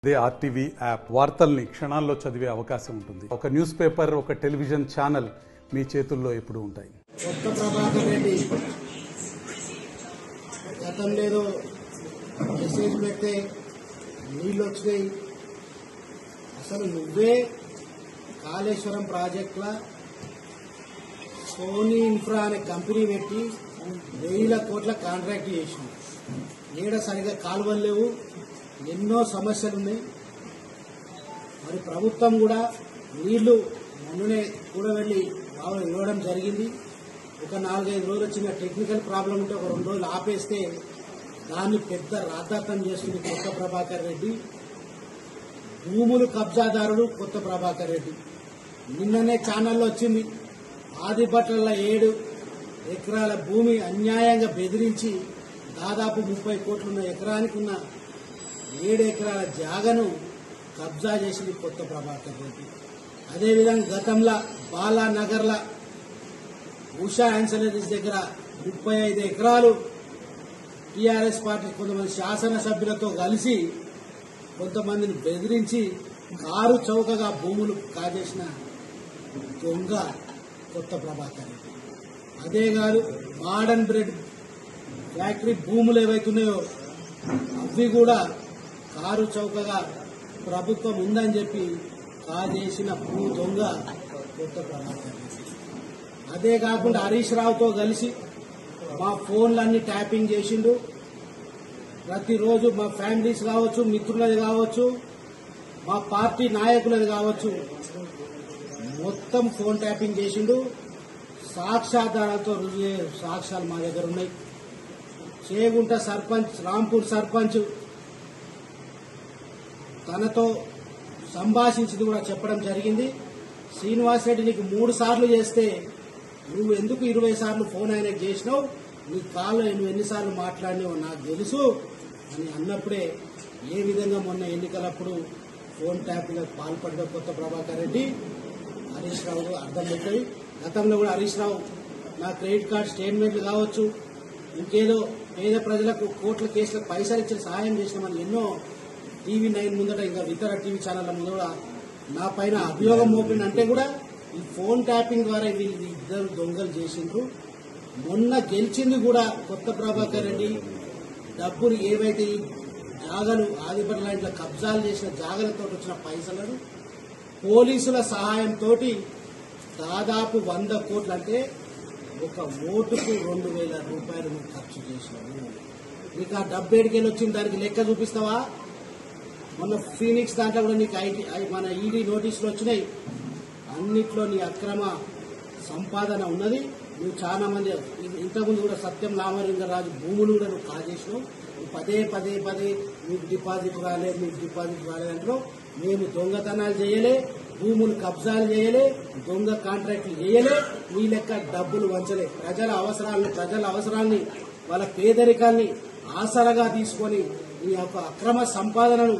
They RTV app వార్తల్ని క్షణాల్లో చదివే అవకాశం ఉంటుంది. ఒక న్యూస్ పేపర్, ఒక టెలివిజన్ ఛానల్ మీ చేతుల్లో ఎప్పుడూ ఉంటాయి. కొత్త ప్రభాకర్ రెడ్డి గతంలో మెసేజ్ పెడితే నీళ్ళు వచ్చినాయి. అసలు నువ్వే కాళేశ్వరం ప్రాజెక్టుల సోనీ ఇన్ఫ్రా అనే కంపెనీ పెట్టి 1000 కోట్ల కాంట్రాక్ట్ చేసినావు. ఏడ సరిగా కాలువలు లేవు, ఎన్నో సమస్యలు ఉన్నాయి. మరి ప్రభుత్వం కూడా నీళ్లు మొన్ననే కూడా వెళ్ళి ఇవ్వడం జరిగింది. ఒక 4-5 రోజులు వచ్చిన టెక్నికల్ ప్రాబ్లం ఉంటే ఒక 2 రోజులు ఆపేస్తే దాన్ని పెద్ద రాద్ధాంతం చేస్తుంది కొత్త ప్రభాకర్ రెడ్డి. భూములు కబ్జాదారుడు కొత్త ప్రభాకర్ రెడ్డి. నిన్ననే ఛానల్లో వచ్చింది, ఆదిపట్ల 7 ఎకరాల భూమి అన్యాయంగా బెదిరించి దాదాపు 30 కోట్లున్న ఎకరానికి ఉన్న 7 ఎకరాల జాగను కబ్జా చేసింది కొత్త ప్రభాకర్ రెడ్డి. అదేవిధంగా గతంలో బాలానగర్ల ఉషా యాన్సలరీస్ దగ్గర 35 ఎకరాలు టీఆర్ఎస్ పార్టీ కొంతమంది శాసనసభ్యులతో కలిసి కొంతమందిని బెదిరించి కారు చౌకగా భూములు కాజేసిన దొంగ కొత్త ప్రభాకర్ రెడ్డి. అదే కాదు, మోడర్న్ బ్రెడ్ ఫ్యాక్టరీ భూములు ఏవైతున్నాయో అవి కూడా కారు చౌకగా ప్రభుత్వం ఉందని చెప్పి కాజేసిన భూ దొంగ కొత్త ప్రభాకర్ రెడ్డి. అదే కాకుండా హరీష్ రావుతో కలిసి మా ఫోన్లన్నీ ట్యాపింగ్ చేసిండు. ప్రతిరోజు మా ఫ్యామిలీస్ కావచ్చు, మిత్రులది కావచ్చు, మా పార్టీ నాయకులది కావచ్చు, మొత్తం ఫోన్ ట్యాపింగ్ చేసిండు. సాక్ష్యాధారాలతో సాక్ష్యాలు మా దగ్గర ఉన్నాయి. చేగుంట సర్పంచ్, రాంపూర్ సర్పంచ్ తనతో సంభాషించింది కూడా చెప్పడం జరిగింది. శ్రీనివాస్ రెడ్డి నీకు 3 సార్లు చేస్తే నువ్వు ఎందుకు 20 సార్లు ఫోన్ ఆయనకు చేసినావు, నీ కాల్లో నువ్వు ఎన్నిసార్లు మాట్లాడినావో నాకు తెలుసు అని అన్నప్పుడే ఏ విధంగా మొన్న ఎన్నికలప్పుడు ఫోన్ ట్యాపింగ్ పాల్పడిన కొత్త ప్రభాకర్ రెడ్డి హరీష్ రావు అర్థం పెట్టాయి. గతంలో కూడా హరీష్ రావు నా క్రెడిట్ కార్డ్ స్టేట్మెంట్లు కావచ్చు, ఇంకేదో పేద ప్రజలకు కోట్ల కేసులకు పైసలు ఇచ్చి సహాయం చేసినామని ఎన్నో TV9 ముందట ఇంకా ఇతర టీవీ ఛానళ్ల ముందు కూడా నా పైన అభియోగం మోపిందంటే కూడా ఈ ఫోన్ ట్యాపింగ్ ద్వారా వీళ్ళు 2 దొంగలు చేసిండ్రు. మొన్న గెలిచింది కూడా కొత్త ప్రభాకర్ రెడ్డి డబ్బులు ఏవైతే ఈ జాగలు ఆదిపట్ల ఇంట్లో కబ్జాలు చేసిన జాగలతో వచ్చిన పైసలను పోలీసుల సహాయంతో దాదాపు 100 కోట్లు, అంటే ఒక ఓటుకు 2000 రూపాయలు నువ్వు ఖర్చు చేసినావు. నీకు ఆ డబ్బు ఏడికెళ్ళి వచ్చింది దానికి లెక్క చూపిస్తావా? మొన్న ఫీనిక్స్ దాంట్లో కూడా నీకు మన ఈడీ నోటీసులు వచ్చినాయి. అన్నిట్లో నీ అక్రమ సంపాదన ఉన్నది. నువ్వు చాలా మంది ఇంతకుముందు కూడా సత్యం రామలింగరాజు భూములు కూడా నువ్వు కాజేసినావు. పదే మీకు డిపాజిట్ రాలేదంటారు. మేము దొంగతనాలు చేయలే, భూములు కబ్జాలు చేయలే, దొంగ కాంట్రాక్టులు చేయలే, నీ లెక్క డబ్బులు వంచలే. ప్రజల అవసరాల్ని వాళ్ళ పేదరికాన్ని ఆసరగా తీసుకొని ఈ యొక్క అక్రమ సంపాదనను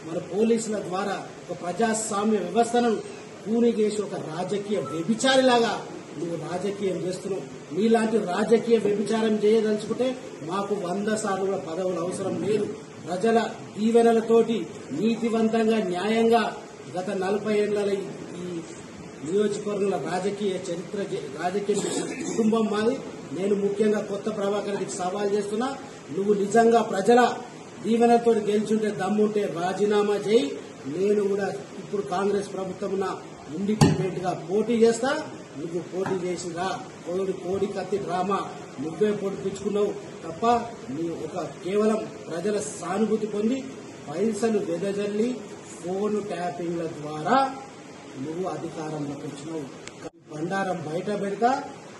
మన పోలీసుల ద్వారా ఒక ప్రజాస్వామ్య వ్యవస్థను కూనిగేసి ఒక రాజకీయ వ్యభిచారిలాగా నువ్వు రాజకీయం చేస్తున్నావు. నీలాంటి రాజకీయ వ్యభిచారం చేయదలుచుకుంటే మాకు 100 సార్లు కూడా పదవులు అవసరం లేదు. ప్రజల దీవెనలతోటి నీతివంతంగా న్యాయంగా గత 40 ఏళ్ల ఈ నియోజకవర్గంలో రాజకీయ కుటుంబం మాది. నేను ముఖ్యంగా కొత్త ప్రభాకర్ రెడ్డికి సవాల్ చేస్తున్నా, నువ్వు నిజంగా ప్రజల దీవెనతో గెలిచుంటే దమ్ముంటే రాజీనామా చేయి. నేను కూడా ఇప్పుడు కాంగ్రెస్ ప్రభుత్వం ఇండిపెండెంట్ గా పోటీ చేస్తా. నువ్వు పోటీ చేసిరా కోడి కత్తి డ్రామా నువ్వే పొడిపించుకున్నావు తప్ప నీ ఒక కేవలం ప్రజల సానుభూతి పొంది పైసలు వెదజల్లి ఫోన్ ట్యాపింగ్ల ద్వారా నువ్వు అధికారంలోకి వచ్చినావు. బండారం బయట పెడతా.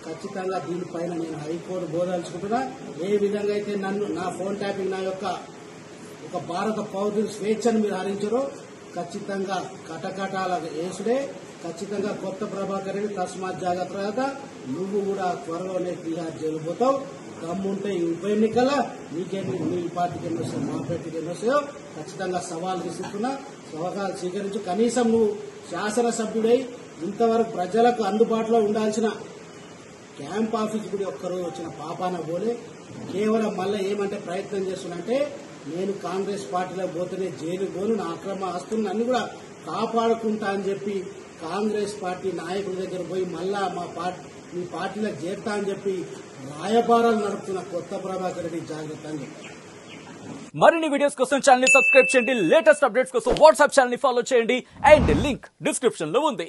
ఖచ్చితంగా దీనిపైన నేను హైకోర్టు బోధించుకుంటున్నా. ఏ విధంగా అయితే నన్ను నా ఫోన్ ట్యాపింగ్ నా యొక్క ఒక భారత పౌరుని స్వేచ్ఛను మీరు హరించారో ఖచ్చితంగా కటకటాల వేసుడే. ఖచ్చితంగా కొత్త ప్రభాకర్ రెడ్డి తస్మాత్ జాగ్రత్త. నువ్వు కూడా త్వరలోనే తిహార్ జైలు పోతావు. దమ్ముంటే ఈ ఉప ఎన్నికల నీకెన్ని, మీ పార్టీకి ఎన్ని వస్తాయో మా పార్టీకి ఎన్ని వస్తాయో ఖచ్చితంగా సవాల్ తీసుకుంటున్నా. సవాలు స్వీకరించు. కనీసం నువ్వు శాసనసభ్యుడై ఇంతవరకు ప్రజలకు అందుబాటులో ఉండాల్సిన క్యాంప్ ఆఫీస్ కూడా ఒక్కరోజు వచ్చిన పాపాన పోలే. కేవలం మళ్ళీ ఏమంటే ప్రయత్నం చేస్తున్నంటే నేను కాంగ్రెస్ పార్టీలో పోతేనే జైలు పోను, నా అక్రమ ఆస్తులను అన్ని కూడా కాపాడుకుంటా అని చెప్పి కాంగ్రెస్ పార్టీ నాయకుల దగ్గర పోయి మళ్ళా మీ పార్టీలో చేరుతా అని చెప్పి రాయబారాలు నడుపుతున్న కొత్త ప్రభాకర్ రెడ్డి జాగ్రత్త అని చెప్పారు. మరిన్ని వీడియోస్ కోసం ఛానల్ ని సబ్స్క్రైబ్ చేయండి, లేటెస్ట్ అప్డేట్స్ కోసం వాట్సాప్ ఛానల్ ని ఫాలో చేయండి అండ్ లింక్ డిస్క్రిప్షన్ లో ఉంది.